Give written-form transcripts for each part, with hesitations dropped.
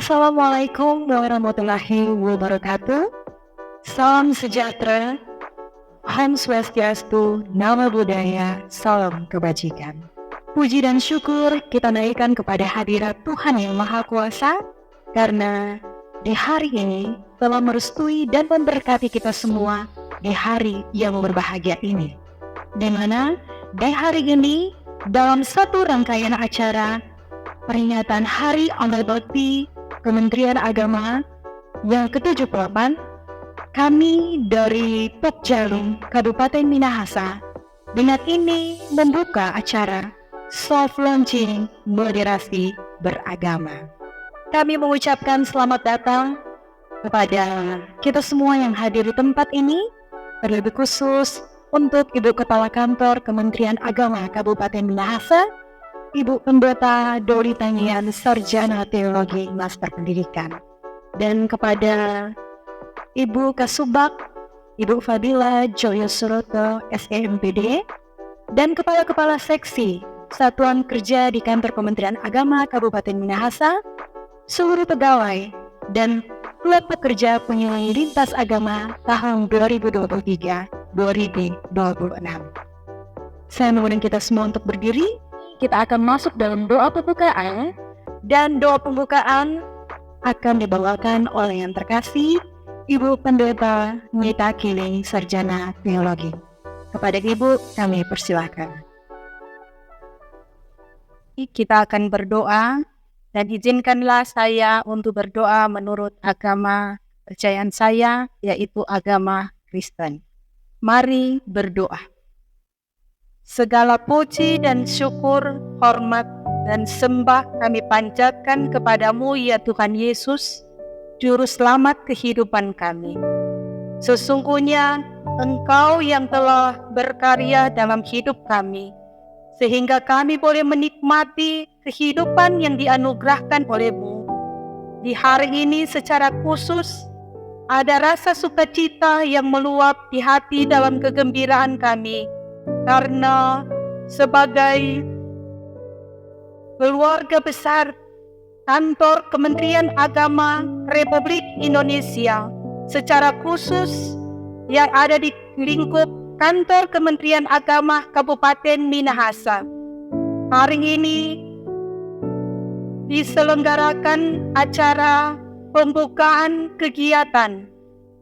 Assalamualaikum warahmatullahi wabarakatuh. Salam sejahtera, Om Swastiastu, Namo Buddhaya, salam kebajikan. Puji dan syukur kita naikkan kepada hadirat Tuhan Yang Maha Kuasa, karena di hari ini telah merestui dan memberkati kita semua di hari yang berbahagia ini. Di mana di hari ini dalam satu rangkaian acara peringatan Hari Amal Bakti Kementerian Agama yang ke-78, kami dari Pokjalung, Kabupaten Minahasa, dengan ini membuka acara soft launching moderasi beragama. Kami mengucapkan selamat datang kepada kita semua yang hadir di tempat ini, terlebih khusus untuk Ibu Kepala Kantor Kementerian Agama Kabupaten Minahasa, Ibu Pendeta Doli Tangian, Sarjana Teologi Master Pendidikan, dan kepada Ibu Kasubag, Ibu Fadila Joyo Suroto, SEMPD, dan Kepala-Kepala Seksi Satuan Kerja di Kantor Kementerian Agama Kabupaten Minahasa, seluruh pegawai, dan klub pekerja penyuluh lintas agama tahun 2023-2026. Saya mengundang kita semua untuk berdiri. Kita akan masuk dalam doa pembukaan, dan doa pembukaan akan dibawakan oleh yang terkasih Ibu Pendeta Nita Kiling, Sarjana Teologi. Kepada Ibu kami persilakan. Kita akan berdoa, dan izinkanlah saya untuk berdoa menurut agama kepercayaan saya, yaitu agama Kristen. Mari berdoa. Segala puji dan syukur, hormat dan sembah kami panjatkan kepadamu ya Tuhan Yesus, Juru Selamat kehidupan kami. Sesungguhnya Engkau yang telah berkarya dalam hidup kami, sehingga kami boleh menikmati kehidupan yang dianugerahkan oleh-Mu. Di hari ini secara khusus, ada rasa sukacita yang meluap di hati dalam kegembiraan kami, karena sebagai keluarga besar Kantor Kementerian Agama Republik Indonesia, secara khusus yang ada di lingkup Kantor Kementerian Agama Kabupaten Minahasa, hari ini diselenggarakan acara pembukaan kegiatan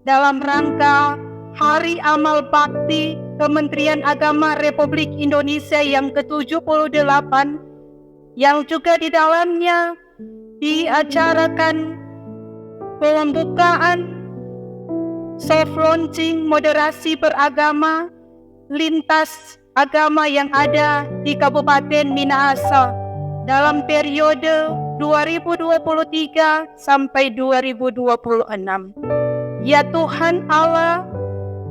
dalam rangka Hari Amal Bakti Kementerian Agama Republik Indonesia yang ke-78, yang juga di dalamnya diacarakan pembukaan soft launching moderasi beragama lintas agama yang ada di Kabupaten Minahasa dalam periode 2023 sampai 2026. Ya Tuhan Allah,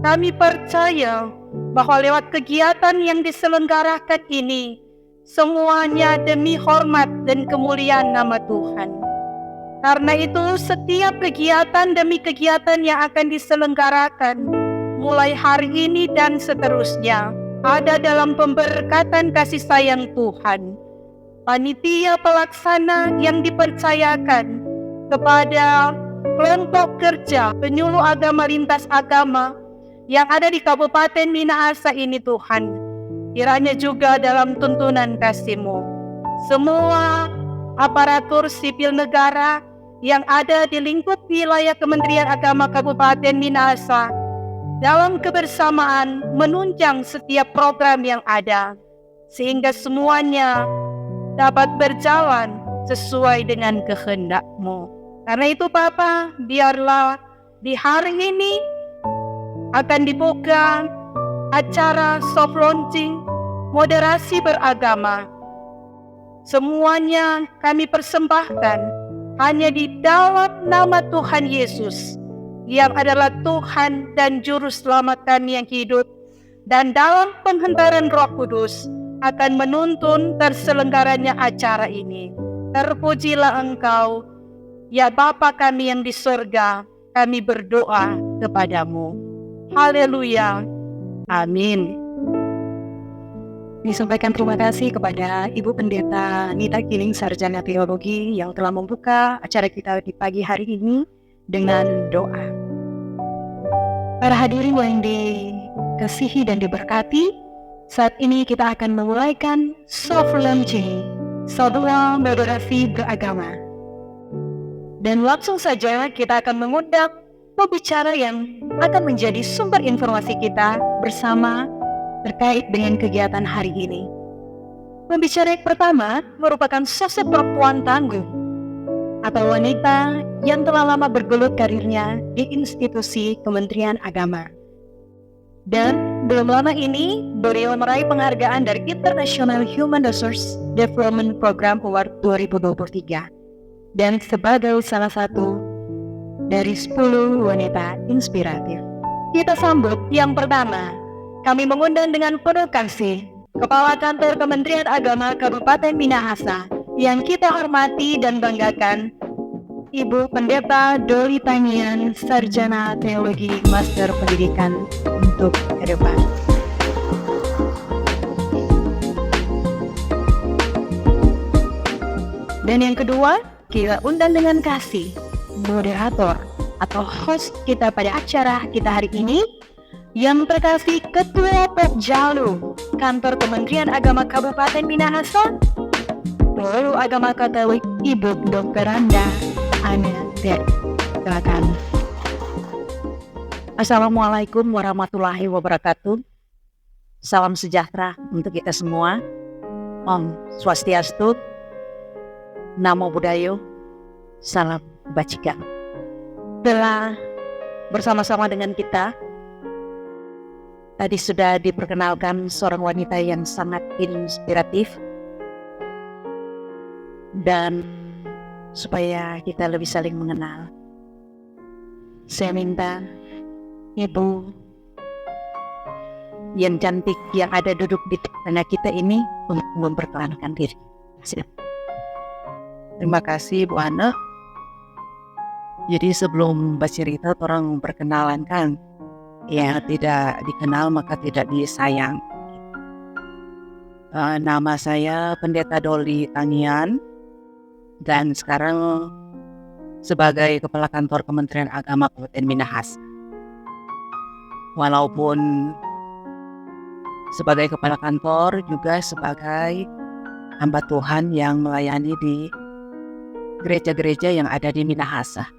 kami percaya bahwa lewat kegiatan yang diselenggarakan ini, semuanya demi hormat dan kemuliaan nama Tuhan. Karena itu setiap kegiatan demi kegiatan yang akan diselenggarakan mulai hari ini dan seterusnya ada dalam pemberkatan kasih sayang Tuhan. Panitia pelaksana yang dipercayakan kepada kelompok kerja penyuluh agama lintas agama yang ada di Kabupaten Minahasa ini Tuhan, kiranya juga dalam tuntunan kasih-Mu, semua aparatur sipil negara yang ada di lingkup wilayah Kementerian Agama Kabupaten Minahasa dalam kebersamaan menunjang setiap program yang ada, sehingga semuanya dapat berjalan sesuai dengan kehendak-Mu. Karena itu Bapa, biarlah di hari ini akan dibuka acara soft launching moderasi beragama. Semuanya kami persembahkan hanya di dalam nama Tuhan Yesus, yang adalah Tuhan dan Juru Selamat kami yang hidup, dan dalam penghentaran Roh Kudus akan menuntun terselenggaranya acara ini. Terpujilah Engkau, ya Bapa kami yang di surga, kami berdoa kepadamu. Haleluya. Amin. Disampaikan terima kasih kepada Ibu Pendeta Nita Giling, Sarjana Teologi, yang telah membuka acara kita di pagi hari ini dengan doa. Para hadirin yang dikasihi dan diberkati, saat ini kita akan memulaikan soft launching sebuah moderasi beragama. Dan langsung saja kita akan mengundang pembicara yang akan menjadi sumber informasi kita bersama terkait dengan kegiatan hari ini. Pembicara yang pertama merupakan sosok perempuan tangguh atau wanita yang telah lama bergelut karirnya di institusi Kementerian Agama. Dan belum lama ini beliau meraih penghargaan dari International Human Resource Development Program Award 2023 dan sebagai salah satu dari 10 wanita inspiratif. Kita sambut yang pertama. Kami mengundang dengan penuh kasih Kepala Kantor Kementerian Agama Kabupaten Minahasa yang kita hormati dan banggakan, Ibu Pendeta Doli Tangian, Sarjana Teologi, Master Pendidikan untuk ke depan. Dan yang kedua, kita undang dengan kasih moderator atau host kita pada acara kita hari ini, yang terkasih Ketua Pokjalu Kantor Kementerian Agama Kabupaten Minahasa, Guru Agama Katolik Ibu Dr. Randa Anadek. Silakan. Assalamualaikum warahmatullahi wabarakatuh. Salam sejahtera untuk kita semua. Om Swastiastu, Namo Buddhaya, Salam Kebajikan. Telah bersama-sama dengan kita, tadi sudah diperkenalkan seorang wanita yang sangat inspiratif, dan supaya kita lebih saling mengenal, saya minta Ibu yang cantik yang ada duduk di tengah kita ini untuk memperkenalkan diri. Terima kasih Bu Ana. Jadi sebelum bercerita orang perkenalan kan, ya tidak dikenal maka tidak disayang. Nama saya Pendeta Doli Tangian dan sekarang sebagai Kepala Kantor Kementerian Agama Kabupaten Minahasa. Walaupun sebagai Kepala Kantor juga sebagai hamba Tuhan yang melayani di gereja-gereja yang ada di Minahasa.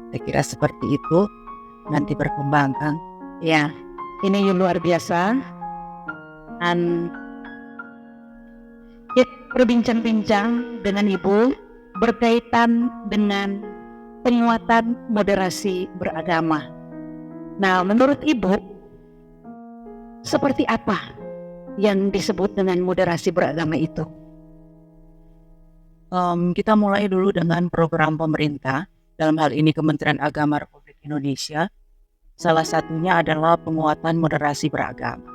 Saya kira seperti itu. Nanti berkembangkan. Ya, ini luar biasa. Dan kita berbincang-bincang dengan Ibu berkaitan dengan penguatan moderasi beragama. Nah, menurut Ibu, seperti apa yang disebut dengan moderasi beragama itu? Kita mulai dulu dengan program pemerintah, dalam hal ini Kementerian Agama Republik Indonesia. Salah satunya adalah penguatan moderasi beragama.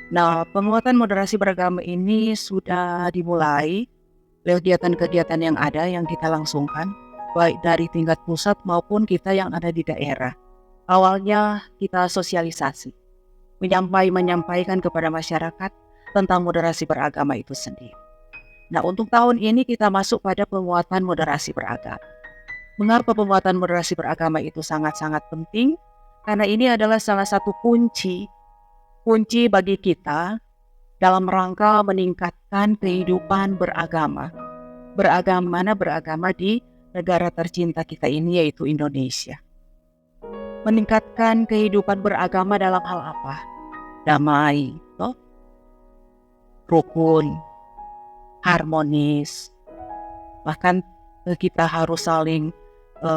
Nah, penguatan moderasi beragama ini sudah dimulai lewat kegiatan-kegiatan yang ada yang kita langsungkan, baik dari tingkat pusat maupun kita yang ada di daerah. Awalnya kita sosialisasi, menyampaikan kepada masyarakat tentang moderasi beragama itu sendiri. Nah, untuk tahun ini kita masuk pada penguatan moderasi beragama. Mengapa penguatan moderasi beragama itu sangat-sangat penting? Karena ini adalah salah satu kunci bagi kita dalam rangka meningkatkan kehidupan beragama. Beragama di negara tercinta kita ini, yaitu Indonesia. Meningkatkan kehidupan beragama dalam hal apa? Damai, rukun, harmonis. Bahkan kita harus saling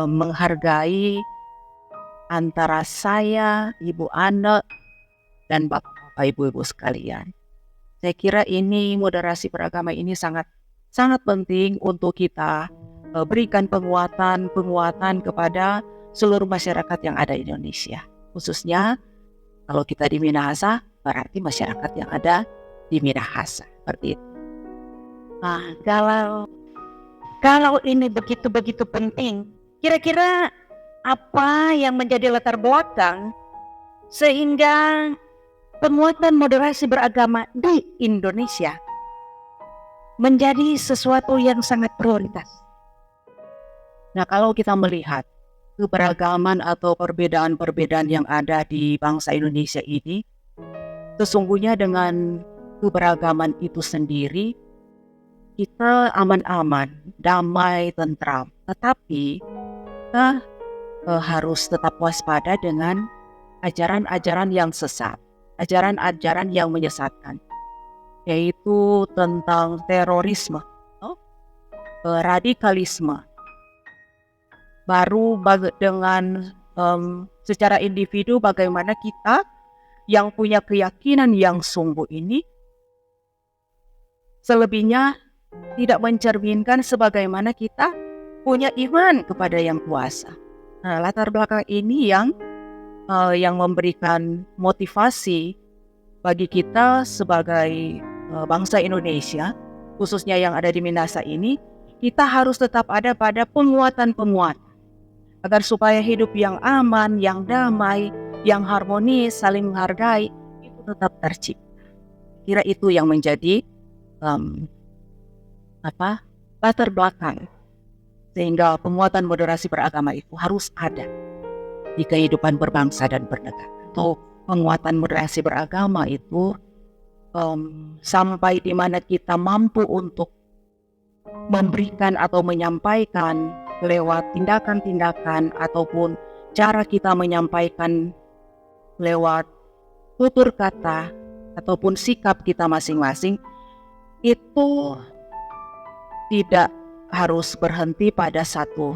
menghargai antara saya, Ibu Ana, dan Bapak Ibu-Ibu sekalian. Saya kira ini moderasi beragama ini sangat penting untuk kita berikan penguatan kepada seluruh masyarakat yang ada di Indonesia. Khususnya kalau kita di Minahasa, berarti masyarakat yang ada di Minahasa. Seperti itu. Nah, kalau ini begitu penting, kira-kira apa yang menjadi latar belakang sehingga penguatan moderasi beragama di Indonesia menjadi sesuatu yang sangat prioritas. Nah, kalau kita melihat keberagaman atau perbedaan-perbedaan yang ada di bangsa Indonesia ini, sesungguhnya dengan keberagaman itu sendiri, kita aman-aman, damai, tentram. Tetapi kita harus tetap waspada dengan ajaran-ajaran yang sesat, ajaran-ajaran yang menyesatkan, yaitu tentang terorisme, radikalisme. Baru dengan secara individu bagaimana kita yang punya keyakinan yang sungguh ini selebihnya tidak mencerminkan sebagaimana kita punya iman kepada yang kuasa. Nah, latar belakang ini yang memberikan motivasi bagi kita sebagai bangsa Indonesia, khususnya yang ada di Minahasa ini, kita harus tetap ada pada penguatan-penguatan agar supaya hidup yang aman, yang damai, yang harmonis, saling menghargai, itu tetap tercipta. Kira itu yang menjadi latar belakang sehingga penguatan moderasi beragama itu harus ada di kehidupan berbangsa dan bernegara. Untuk penguatan moderasi beragama itu sampai di mana kita mampu untuk memberikan atau menyampaikan lewat tindakan-tindakan ataupun cara kita menyampaikan lewat tutur kata ataupun sikap kita masing-masing, itu tidak harus berhenti pada satu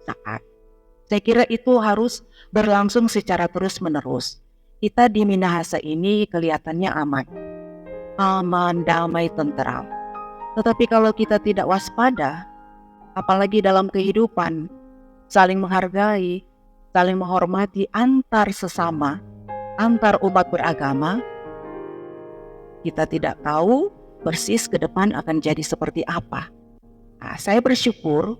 saat. Saya kira itu harus berlangsung secara terus-menerus. Kita di Minahasa ini kelihatannya aman, damai, tentram. Tetapi kalau kita tidak waspada, apalagi dalam kehidupan, saling menghargai, saling menghormati antar sesama, antar umat beragama, kita tidak tahu persis ke depan akan jadi seperti apa. Nah, saya bersyukur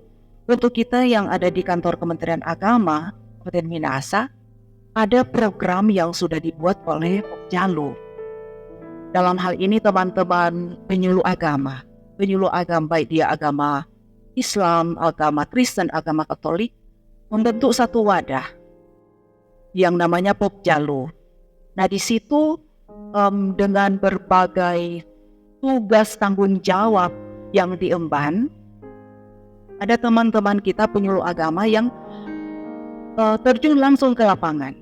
untuk kita yang ada di kantor Kementerian Agama Kabupaten Minahasa, ada program yang sudah dibuat oleh Pokjalu. Dalam hal ini teman-teman penyuluh agama baik dia agama Islam, agama Kristen, agama Katolik, membentuk satu wadah yang namanya Pokjalu. Nah, di situ dengan berbagai tugas tanggung jawab yang diemban, ada teman-teman kita penyuluh agama yang terjun langsung ke lapangan.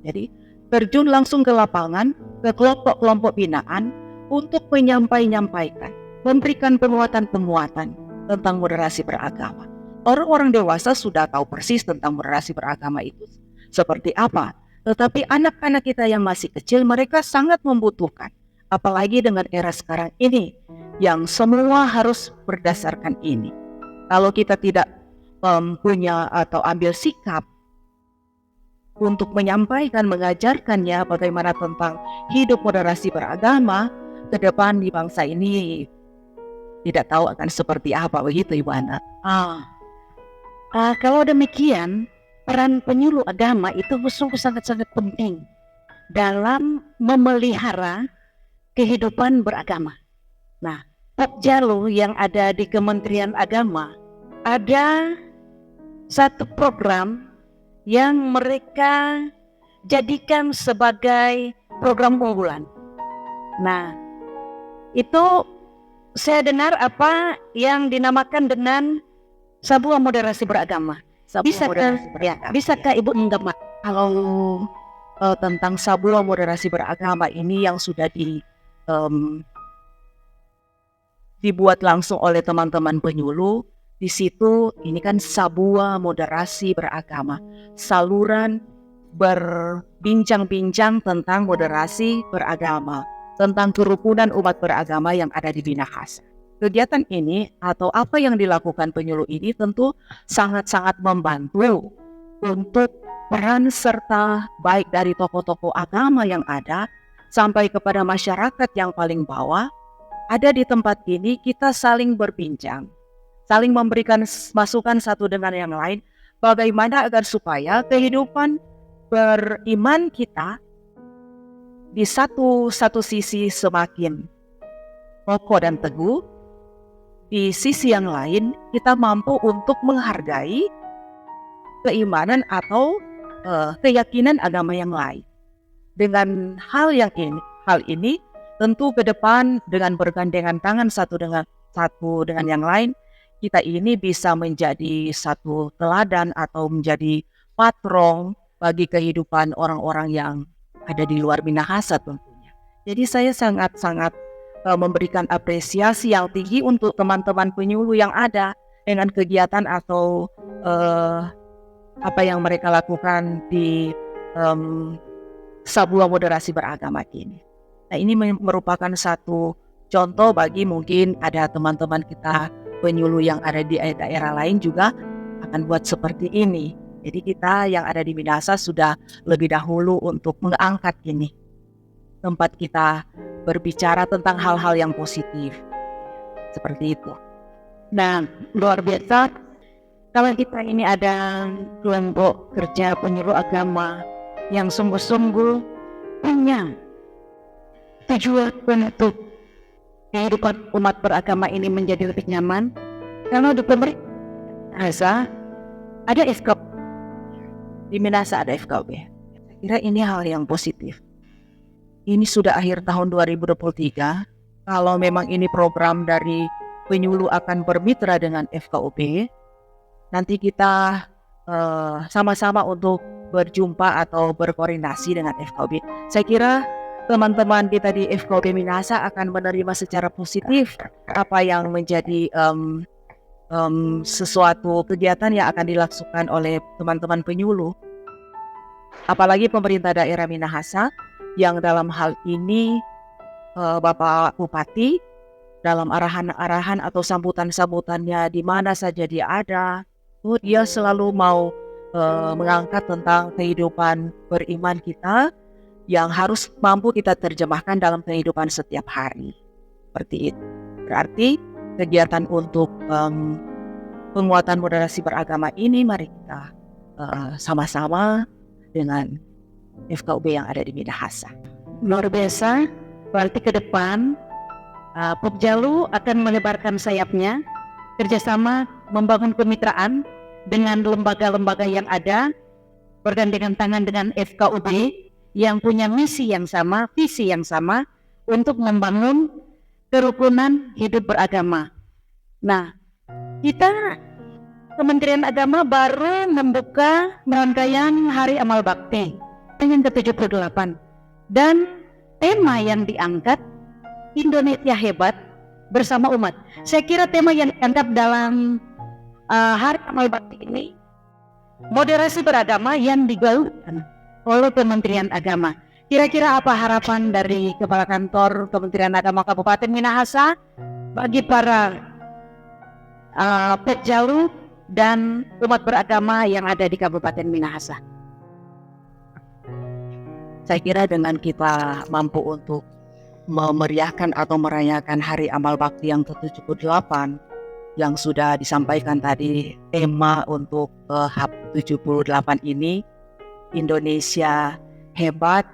Jadi terjun langsung ke lapangan, ke kelompok-kelompok binaan untuk menyampaikan, memberikan penguatan-penguatan tentang moderasi beragama. Orang-orang dewasa sudah tahu persis tentang moderasi beragama itu seperti apa. Tetapi anak-anak kita yang masih kecil, mereka sangat membutuhkan. Apalagi dengan era sekarang ini, yang semua harus berdasarkan ini. Kalau kita tidak punya atau ambil sikap untuk menyampaikan, mengajarkannya bagaimana tentang hidup moderasi beragama, ke depan di bangsa ini tidak tahu akan seperti apa, begitu Ibu Ana. Kalau demikian, peran penyuluh agama itu sungguh sangat-sangat penting dalam memelihara kehidupan beragama. Nah, Pokjalu yang ada di Kementerian Agama, ada satu program yang mereka jadikan sebagai program unggulan. Nah, itu saya dengar apa yang dinamakan dengan Sabua Moderasi Beragama. Bisakah Ibu menggambar Kalau tentang Sabua Moderasi Beragama ini yang sudah dibuat langsung oleh teman-teman penyuluh, di situ ini kan Sabua Moderasi Beragama, saluran berbincang-bincang tentang moderasi beragama, tentang kerukunan umat beragama yang ada di Minahasa. Kegiatan ini atau apa yang dilakukan penyuluh ini tentu sangat-sangat membantu untuk peran serta baik dari tokoh-tokoh agama yang ada sampai kepada masyarakat yang paling bawah. Ada di tempat ini kita saling berbincang, saling memberikan masukan satu dengan yang lain, bagaimana agar supaya kehidupan beriman kita di satu sisi semakin kokoh dan teguh, di sisi yang lain kita mampu untuk menghargai keimanan atau keyakinan agama yang lain. Dengan hal ini tentu ke depan dengan bergandengan tangan satu dengan yang lain, kita ini bisa menjadi satu teladan atau menjadi patron bagi kehidupan orang-orang yang ada di luar Minahasa tentunya. Jadi saya sangat-sangat memberikan apresiasi yang tinggi untuk teman-teman penyuluh yang ada dengan kegiatan atau apa yang mereka lakukan di Sabua Moderasi Beragama ini. Nah, ini merupakan satu contoh bagi mungkin ada teman-teman kita penyuluh yang ada di daerah lain juga akan buat seperti ini. Jadi kita yang ada di Minahasa sudah lebih dahulu untuk mengangkat ini tempat kita berbicara tentang hal-hal yang positif. Seperti itu. Nah, luar biasa. Kalau kita ini ada kelompok kerja penyuluh agama yang sungguh-sungguh punya tujuan untuk kehidupan umat beragama ini menjadi lebih nyaman. Karena di pemerintah ada FKB. Di Minahasa ada FKB. Saya kira ini hal yang positif. Ini sudah akhir tahun 2023. Kalau memang ini program dari penyuluh akan bermitra dengan FKUP, nanti kita sama-sama untuk berjumpa atau berkoordinasi dengan FKUP. Saya kira teman-teman kita di FKUP Minahasa akan menerima secara positif apa yang menjadi sesuatu kegiatan yang akan dilakukan oleh teman-teman penyuluh. Apalagi pemerintah daerah Minahasa yang dalam hal ini Bapak Bupati dalam arahan-arahan atau sambutan-sambutannya di mana saja dia ada, dia selalu mau mengangkat tentang kehidupan beriman kita yang harus mampu kita terjemahkan dalam kehidupan setiap hari. Seperti itu. Berarti kegiatan untuk penguatan moderasi beragama ini mari kita sama-sama dengan FKUB yang ada di Minahasa. Luar biasa. Berarti ke depan Pokjalu akan melebarkan sayapnya, kerjasama membangun kemitraan dengan lembaga-lembaga yang ada, bergandengan tangan dengan FKUB yang punya misi yang sama, visi yang sama untuk membangun kerukunan hidup beragama. Nah, kita Kementerian Agama baru membuka rangkaian Hari Amal Bakti yang ke-78 dan tema yang diangkat Indonesia Hebat Bersama Umat. Saya kira tema yang diangkat dalam Hari Amal Bakti ini moderasi beragama yang digaungkan oleh Kementerian Agama. Kira-kira apa harapan dari Kepala Kantor Kementerian Agama Kabupaten Minahasa bagi para Pokjalu dan umat beragama yang ada di Kabupaten Minahasa? Saya kira dengan kita mampu untuk memeriahkan atau merayakan Hari Amal Bakti yang ke-78 yang sudah disampaikan tadi, tema untuk HAB 78 ini Indonesia Hebat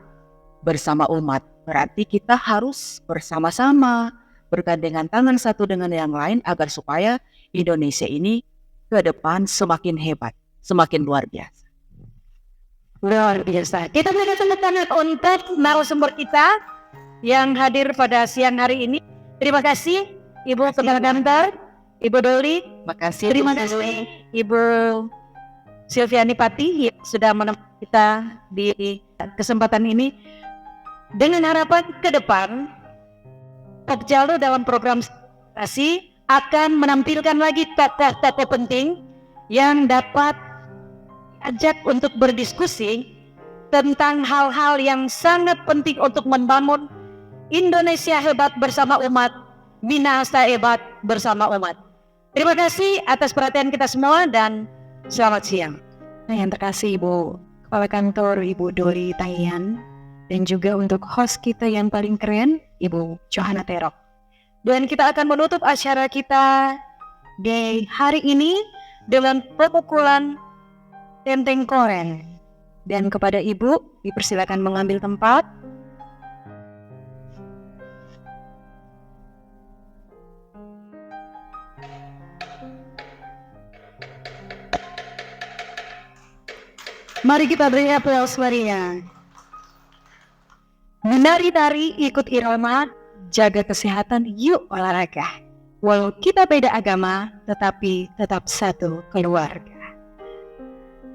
Bersama Umat. Berarti kita harus bersama-sama bergandengan tangan satu dengan yang lain agar supaya Indonesia ini ke depan semakin hebat, semakin luar biasa. Luar biasa. Kita berikan tepuk tangan untuk narasumber kita yang hadir pada siang hari ini. Terima kasih Ibu Kepala Kantor, Ibu Doli. Makasih. Terima kasih Ibu Silviani Pati yang sudah menemani kita di kesempatan ini. Dengan harapan ke depan Pokjalu dalam program stasi akan menampilkan lagi tokoh-tokoh penting yang dapat ajak untuk berdiskusi tentang hal-hal yang sangat penting untuk membangun Indonesia Hebat Bersama Umat, Minahasa Hebat Bersama Umat. Terima kasih atas perhatian kita semua dan selamat siang. Yang terkasih Ibu Kepala Kantor, Ibu Doli Tahian, dan juga untuk host kita yang paling keren, Ibu Johanna Terok. Dan kita akan menutup acara kita di hari ini dengan pemukulan tenteng koren. Dan kepada Ibu, dipersilakan mengambil tempat Mari kita beri aplaus meriah. Menari-nari, ikut irama, jaga kesehatan, yuk olahraga. Walau kita beda agama, tetapi tetap satu keluarga.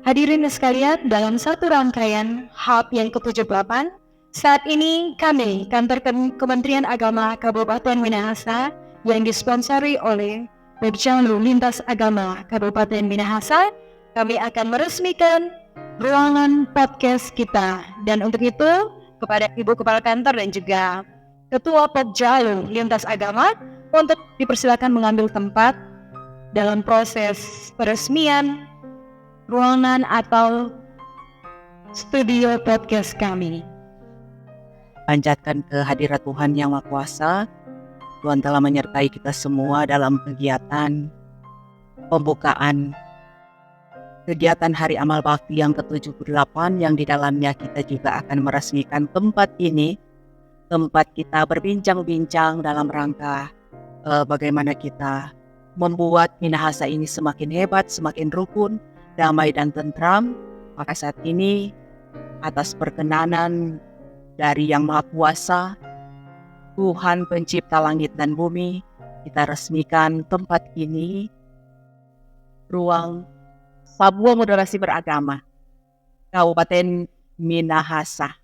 Hadirin sekalian, dalam satu rangkaian HAP yang ke-78, saat ini kami, Kantor Kementerian Agama Kabupaten Minahasa, yang disponsori oleh Dirjen Lalu Lintas Agama Kabupaten Minahasa, kami akan meresmikan ruangan podcast kita. Dan untuk itu, kepada Ibu Kepala Kantor dan juga Ketua Pokja Lalu Lintas Agama, untuk dipersilakan mengambil tempat dalam proses peresmian ruangan atau studio podcast kami. Panjatkan kehadirat Tuhan Yang Maha Kuasa. Tuhan telah menyertai kita semua dalam kegiatan pembukaan kegiatan Hari Amal Bakti yang ke-78, yang di dalamnya kita juga akan meresmikan tempat ini, tempat kita berbincang-bincang dalam rangka bagaimana kita membuat Minahasa ini semakin hebat, semakin rukun, damai dan tentram. Maka saat ini, atas perkenanan dari Yang Maha Kuasa, Tuhan Pencipta langit dan bumi, kita resmikan tempat ini, ruang Papua Moderasi Beragama, Kabupaten Minahasa.